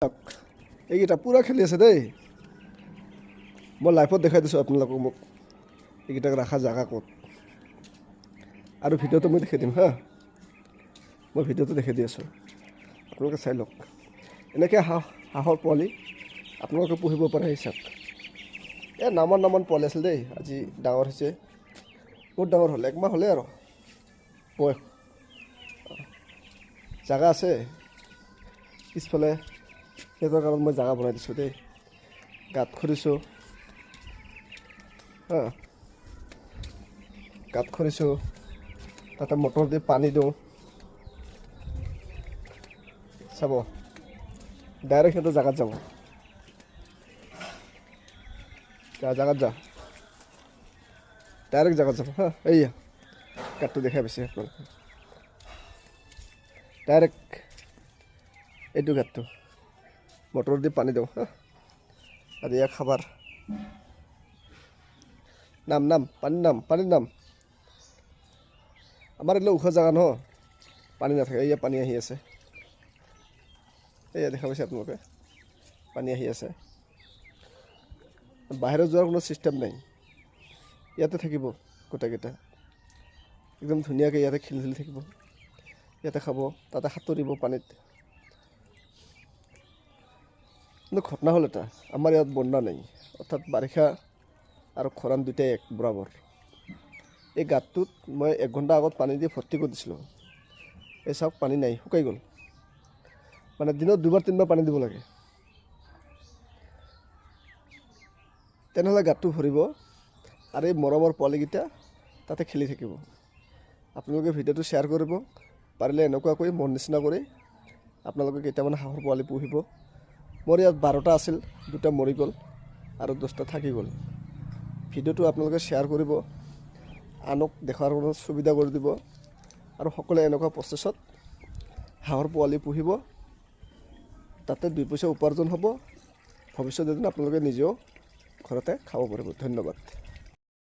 এইকেইটা পূৰা খেলি আছে দেই। মই লাইভত দেখাই দিছোঁ আপোনালোকক মোক এইকেইটাক ৰখা জেগা ক'ত, আৰু ভিডিঅ'টো মই দেখাই দিম হা। মই ভিডিঅ'টো দেখাই দি আছোঁ, আপোনালোকে চাই লওক। এনেকৈ হাঁহৰ পোৱালি আপোনালোকে পুহিব পাৰে হিচাপ। নামান পোৱালি আছিল দেই, আজি ডাঙৰ হৈছে, বহুত ডাঙৰ হ'ল, 1 মাহ হ'লে আৰু বয়স। জেগা আছে পিছফালে, সিহঁতৰ কাৰণে মই জেগা বনাই দিছোঁ দেই। গাঁত খুলিছোঁ হা, গাঁত খুলিছোঁ, তাতে মটৰ দি পানী দিওঁ। চাব, ডাইৰেক্ট সিহঁতৰ জেগাত যাব, জেগাত যা, ডাইৰেক্ট জেগাত যাব হা। এইয়া গাঁতটো দেখাই পাইছে আপোনালোকে, ডাইৰেক্ট এইটো গাঁতটো মটৰ দি পানী দিওঁ হা। আৰু ইয়াক খাবাৰ নাম পানীৰ নাম। আমাৰ এইবিলাক ওখ জেগা ন, পানী নাথাকে। এয়া পানী আহি আছে, এয়া দেখা পাইছে আপোনালোকে, পানী আহি আছে। বাহিৰত যোৱাৰ কোনো ছিষ্টেম নাই, ইয়াতে থাকিব গোটেইকেইটা, একদম ধুনীয়াকৈ ইয়াতে খেলি থাকিব, ইয়াতে খাব, তাতে সাঁতুৰিব পানীত। কিন্তু ঘটনা হ'ল এটা, আমাৰ ইয়াত বন্যা নাই, অৰ্থাৎ বাৰিষা আৰু খৰাং দুটাই এক বৰাবৰ। এই গাঁতটোত মই 1 ঘণ্টা আগত পানী দি ভৰ্তি কৰি দিছিলোঁ, এই চাওক পানী নাই, শুকাই গ'ল। মানে দিনত 2-3 বাৰ পানী দিব লাগে, তেনেহ'লে গাঁতটো ভৰিব আৰু এই মৰমৰ পোৱালিকেইটা তাতে খেলি থাকিব। আপোনালোকে ভিডিঅ'টো শ্বেয়াৰ কৰিব, পাৰিলে এনেকুৱাকৈ মোৰ নিচিনা কৰি আপোনালোকে কেইটামান হাঁহৰ পোৱালি পুহিব। মোৰ ইয়াত 12টা আছিল, 2টা মৰি গ'ল আৰু 10টা থাকি গ'ল। ভিডিঅ'টো আপোনালোকে শ্বেয়াৰ কৰিব, আনক দেখাৰ কোনো সুবিধা কৰি দিব, আৰু সকলোৱে এনেকুৱা প্ৰচেছত হাঁহৰ পোৱালি পুহিব, তাতে 2 পইচা উপাৰ্জন হ'ব। ভৱিষ্যত এদিন আপোনালোকে নিজেও ঘৰতে খাব পাৰিব। ধন্যবাদ।